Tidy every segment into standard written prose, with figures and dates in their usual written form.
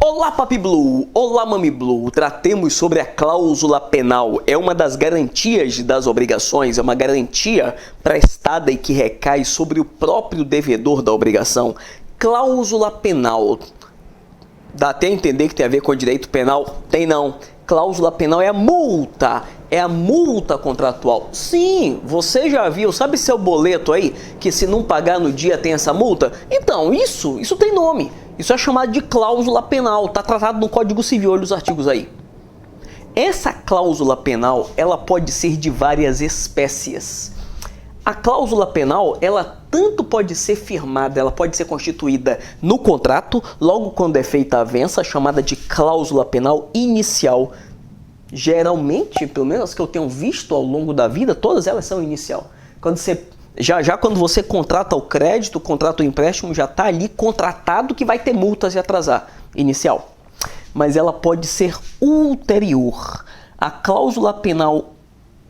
Olá Papi Blue, olá Mami Blue, tratemos sobre a cláusula penal. É uma das garantias das obrigações, é uma garantia prestada e que recai sobre o próprio devedor da obrigação. Cláusula penal, dá até a entender que tem a ver com o direito penal? Tem não. Cláusula penal é a multa contratual. Sim, você já viu, sabe seu boleto aí, que se não pagar no dia tem essa multa? Então, isso tem nome. Isso é chamado de cláusula penal, está tratado no Código Civil, olha os artigos aí. Essa cláusula penal, ela pode ser de várias espécies. A cláusula penal, ela tanto pode ser firmada, ela pode ser constituída no contrato, logo quando é feita a avença, chamada de cláusula penal inicial. Geralmente, pelo menos que eu tenho visto ao longo da vida, todas elas são inicial. Quando você contrata o crédito, contrata o empréstimo, já está ali contratado que vai ter multas e atrasar, inicial. Mas ela pode ser ulterior. A cláusula penal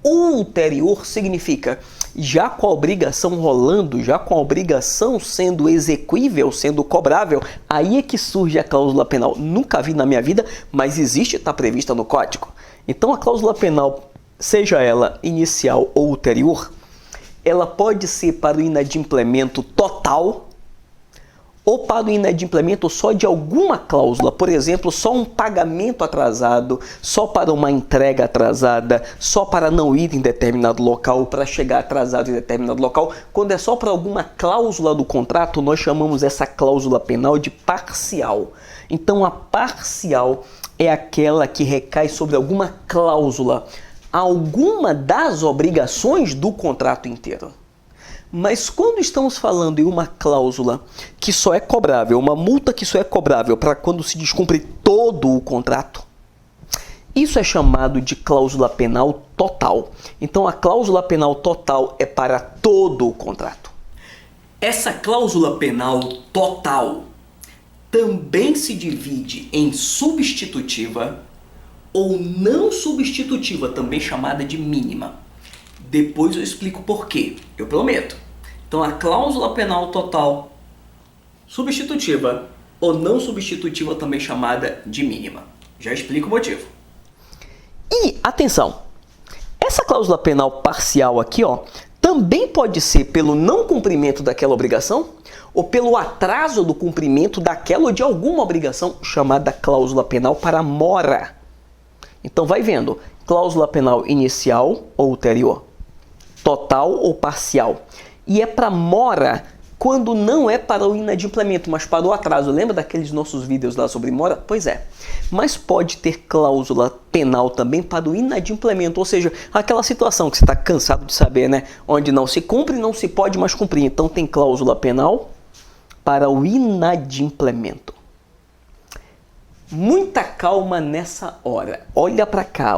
ulterior significa, já com a obrigação rolando, já com a obrigação sendo exequível, sendo cobrável, aí é que surge a cláusula penal. Nunca vi na minha vida, mas existe, está prevista no Código. Então a cláusula penal, seja ela inicial ou ulterior, ela pode ser para o inadimplemento total ou para o inadimplemento só de alguma cláusula. Por exemplo, só um pagamento atrasado, só para uma entrega atrasada, só para não ir em determinado local, para chegar atrasado em determinado local. Quando é só para alguma cláusula do contrato, nós chamamos essa cláusula penal de parcial. Então, a parcial é aquela que recai sobre alguma cláusula, alguma das obrigações do contrato inteiro. Mas quando estamos falando em uma cláusula que só é cobrável, uma multa que só é cobrável para quando se descumpre todo o contrato, isso é chamado de cláusula penal total. Então a cláusula penal total é para todo o contrato. Essa cláusula penal total também se divide em substitutiva ou não substitutiva, também chamada de mínima. Depois eu explico por quê, eu prometo. Então a cláusula penal total, substitutiva ou não substitutiva, também chamada de mínima. Já explico o motivo. E atenção, essa cláusula penal parcial aqui, também pode ser pelo não cumprimento daquela obrigação ou pelo atraso do cumprimento daquela ou de alguma obrigação, chamada cláusula penal para mora. Então vai vendo, cláusula penal inicial ou ulterior, total ou parcial. E é para mora quando não é para o inadimplemento, mas para o atraso. Lembra daqueles nossos vídeos lá sobre mora? Pois é. Mas pode ter cláusula penal também para o inadimplemento, ou seja, aquela situação que você está cansado de saber, né? Onde não se cumpre, não se pode mais cumprir. Então tem cláusula penal para o inadimplemento. Muita calma nessa hora. Olha para cá,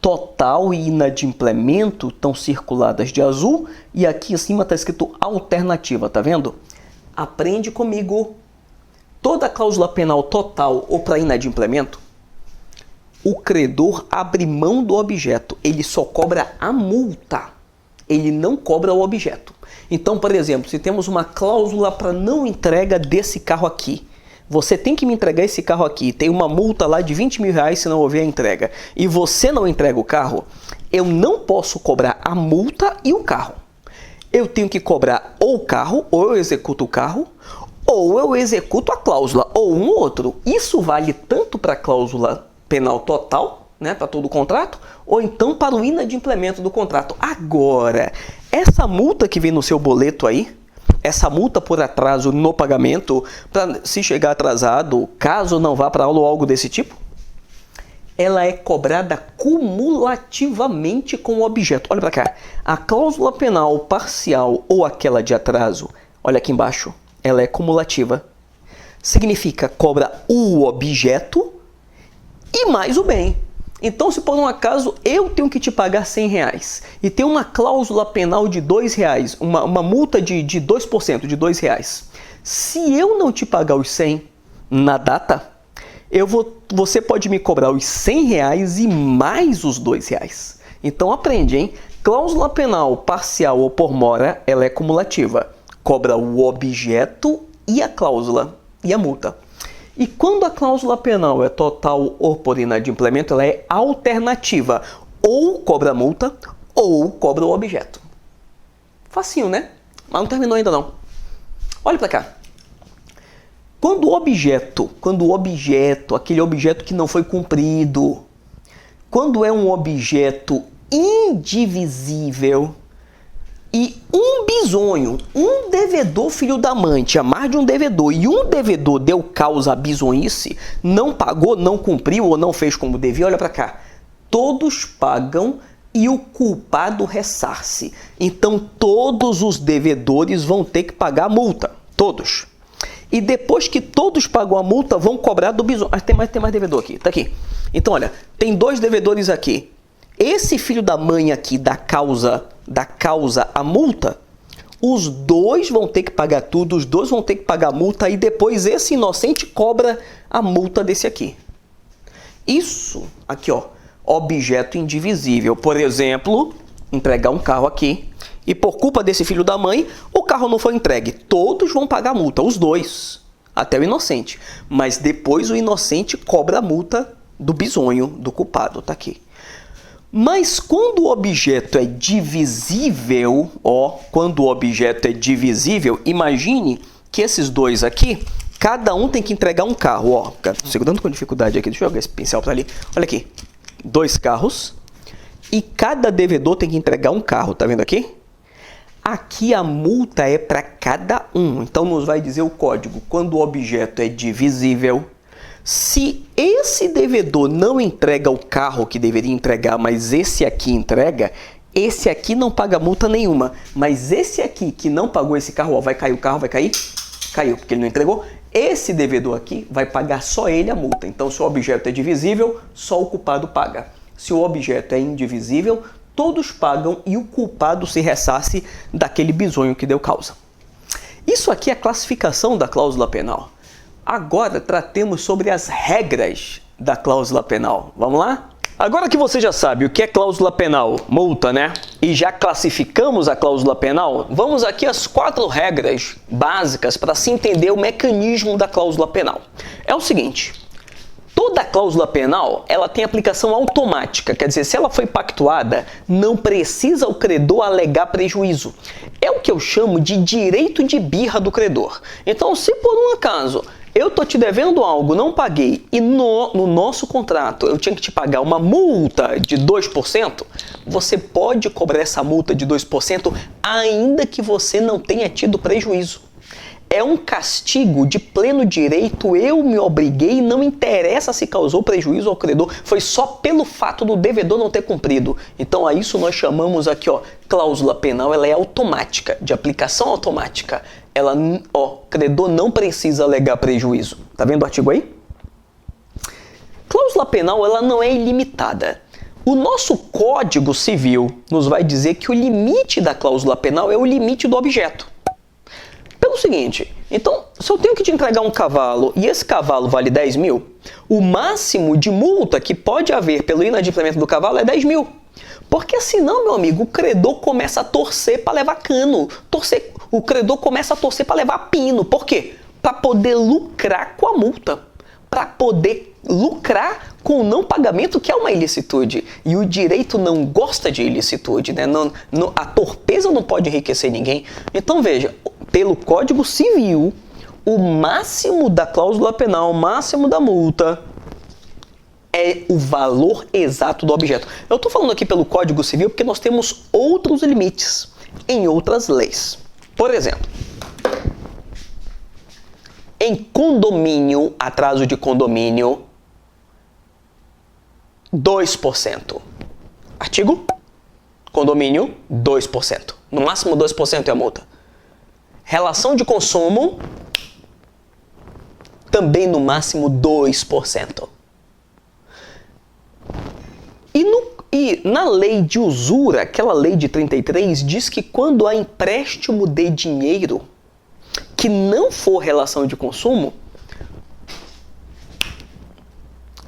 Total e inadimplemento estão circuladas de azul e aqui em cima está escrito alternativa, tá vendo? Aprende comigo. Toda cláusula penal total ou para inadimplemento, o credor abre mão do objeto, ele só cobra a multa, ele não cobra o objeto. Então, por exemplo, se temos uma cláusula para não entrega desse carro aqui, você tem que me entregar esse carro aqui, tem uma multa lá de 20 mil reais se não houver a entrega, e você não entrega o carro, eu não posso cobrar a multa e o carro. Eu tenho que cobrar ou o carro, ou eu executo o carro, ou eu executo a cláusula, ou um ou outro. Isso vale tanto para a cláusula penal total, né, para todo o contrato, ou então para o inadimplemento do contrato. Agora, essa multa que vem no seu boleto aí, essa multa por atraso no pagamento, para se chegar atrasado, caso não vá para aula ou algo desse tipo, ela é cobrada cumulativamente com o objeto. Olha para cá, a cláusula penal parcial ou aquela de atraso, olha aqui embaixo, ela é cumulativa. Significa cobra o objeto e mais o bem. Então, se por um acaso eu tenho que te pagar 100 reais e tem uma cláusula penal de 2 reais, uma multa de 2%, de 2 reais. Se eu não te pagar os 100 na data, você pode me cobrar os 100 reais e mais os 2 reais. Então aprende, hein? Cláusula penal parcial ou por mora, ela é cumulativa. Cobra o objeto e a cláusula e a multa. E quando a cláusula penal é total ou por inadimplemento, ela é alternativa. Ou cobra multa, ou cobra o objeto. Facinho, né? Mas não terminou ainda não. Olha pra cá. Quando o objeto, aquele objeto que não foi cumprido, quando é um objeto indivisível e um bisonho, um devedor filho da mãe, tinha mais de um devedor, e um devedor deu causa à bisonhice, não pagou, não cumpriu ou não fez como devia, olha pra cá. Todos pagam e o culpado ressarce. Então todos os devedores vão ter que pagar a multa, todos. E depois que todos pagam a multa, vão cobrar do bisonho. Tem mais devedor aqui, tá aqui. Então olha, tem dois devedores aqui. Esse filho da mãe aqui da causa a multa, os dois vão ter que pagar tudo, os dois vão ter que pagar a multa e depois esse inocente cobra a multa desse aqui. Isso aqui, ó, objeto indivisível. Por exemplo, entregar um carro aqui e por culpa desse filho da mãe, o carro não foi entregue. Todos vão pagar a multa, os dois, até o inocente. Mas depois o inocente cobra a multa do bisonho, do culpado, tá aqui. Mas quando o objeto é divisível, quando o objeto é divisível, imagine que esses dois aqui, cada um tem que entregar um carro, segurando com dificuldade aqui, deixa eu jogar esse pincel para ali, olha aqui, 2 carros, e cada devedor tem que entregar um carro, tá vendo aqui? Aqui a multa é para cada um, então nos vai dizer o código, quando o objeto é divisível, se esse devedor não entrega o carro que deveria entregar, mas esse aqui entrega, esse aqui não paga multa nenhuma. Mas esse aqui que não pagou esse carro, vai cair o carro, vai cair? Caiu, porque ele não entregou. Esse devedor aqui vai pagar só ele a multa. Então, se o objeto é divisível, só o culpado paga. Se o objeto é indivisível, todos pagam e o culpado se ressarce daquele bisonho que deu causa. Isso aqui é a classificação da cláusula penal. Agora tratemos sobre as regras da cláusula penal. Vamos lá? Agora que você já sabe o que é cláusula penal, multa, né? E já classificamos a cláusula penal, vamos aqui às 4 regras básicas para se entender o mecanismo da cláusula penal. É o seguinte, toda cláusula penal, ela tem aplicação automática, quer dizer, se ela foi pactuada, não precisa o credor alegar prejuízo. É o que eu chamo de direito de birra do credor. Então, se por um acaso eu tô te devendo algo, não paguei, e no nosso contrato eu tinha que te pagar uma multa de 2%, você pode cobrar essa multa de 2% ainda que você não tenha tido prejuízo. É um castigo de pleno direito, eu me obriguei, não interessa se causou prejuízo ao credor, foi só pelo fato do devedor não ter cumprido. Então a isso nós chamamos aqui, cláusula penal, ela é automática, de aplicação automática. Ela, credor não precisa alegar prejuízo. Tá vendo o artigo aí? Cláusula penal, ela não é ilimitada. O nosso Código Civil nos vai dizer que o limite da cláusula penal é o limite do objeto. Pelo seguinte, então, se eu tenho que te entregar um cavalo e esse cavalo vale 10 mil, o máximo de multa que pode haver pelo inadimplemento do cavalo é 10 mil. Porque senão, meu amigo, o credor começa a torcer para levar cano. O credor começa a torcer para levar pino. Por quê? Para poder lucrar com a multa. Para poder lucrar com o não pagamento, que é uma ilicitude. E o direito não gosta de ilicitude, né? A torpeza não pode enriquecer ninguém. Então, veja, pelo Código Civil, o máximo da cláusula penal, o máximo da multa, é o valor exato do objeto. Eu estou falando aqui pelo Código Civil porque nós temos outros limites em outras leis. Por exemplo, em condomínio, atraso de condomínio, 2%. Artigo? Condomínio, 2%. No máximo 2% é a multa. Relação de consumo, também no máximo 2%. E na lei de usura, aquela lei de 33, diz que quando há empréstimo de dinheiro que não for relação de consumo,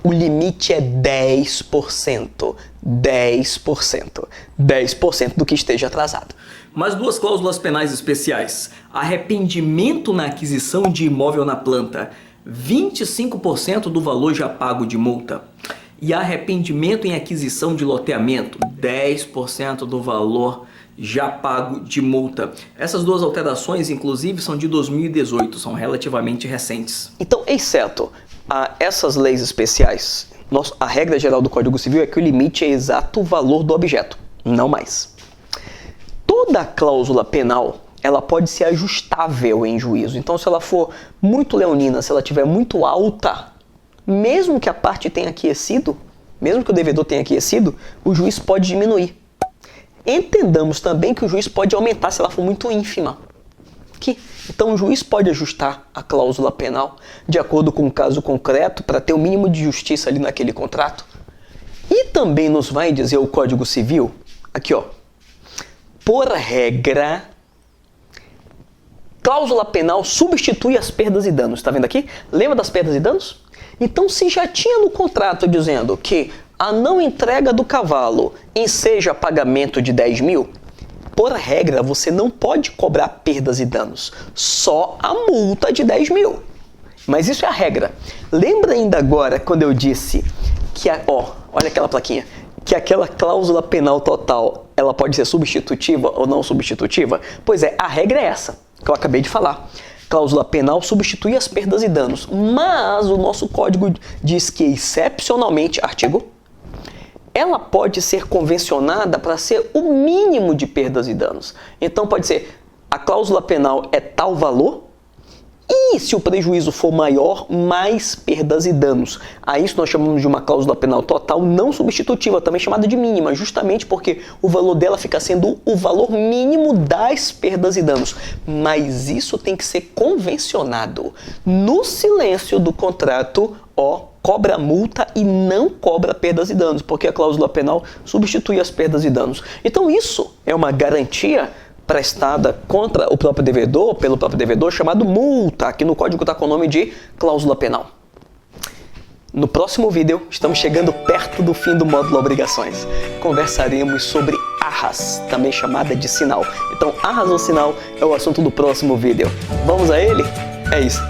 o limite é 10%. 10%. 10% do que esteja atrasado. Mas 2 cláusulas penais especiais. Arrependimento na aquisição de imóvel na planta. 25% do valor já pago de multa. E arrependimento em aquisição de loteamento, 10% do valor já pago de multa. Essas duas alterações, inclusive, são de 2018, são relativamente recentes. Então, exceto essas leis especiais, a regra geral do Código Civil é que o limite é exato o valor do objeto, não mais. Toda cláusula penal, ela pode ser ajustável em juízo. Então, se ela for muito leonina, se ela estiver muito alta, mesmo que a parte tenha aquecido, mesmo que o devedor tenha aquecido, o juiz pode diminuir. Entendamos também que o juiz pode aumentar se ela for muito ínfima. Então o juiz pode ajustar a cláusula penal de acordo com o caso concreto para ter o mínimo de justiça ali naquele contrato. E também nos vai dizer o Código Civil, aqui ó, por regra, cláusula penal substitui as perdas e danos. Está vendo aqui? Lembra das perdas e danos? Então, se já tinha no contrato dizendo que a não entrega do cavalo enseja pagamento de 10 mil, por regra, você não pode cobrar perdas e danos, só a multa de 10 mil. Mas isso é a regra. Lembra ainda agora quando eu disse que, olha aquela plaquinha, que aquela cláusula penal total, ela pode ser substitutiva ou não substitutiva? Pois é, a regra é essa, que eu acabei de falar. Cláusula penal substitui as perdas e danos, mas o nosso código diz que, excepcionalmente, artigo, ela pode ser convencionada para ser o mínimo de perdas e danos. Então pode ser, a cláusula penal é tal valor, e se o prejuízo for maior, mais perdas e danos. A isso nós chamamos de uma cláusula penal total não substitutiva, também chamada de mínima, justamente porque o valor dela fica sendo o valor mínimo das perdas e danos. Mas isso tem que ser convencionado. No silêncio do contrato, cobra multa e não cobra perdas e danos, porque a cláusula penal substitui as perdas e danos. Então isso é uma garantia prestada contra o próprio devedor, pelo próprio devedor, chamado multa. Aqui no código está com o nome de cláusula penal. No próximo vídeo, estamos chegando perto do fim do módulo obrigações. Conversaremos sobre arras, também chamada de sinal. Então, arras ou sinal é o assunto do próximo vídeo. Vamos a ele? É isso.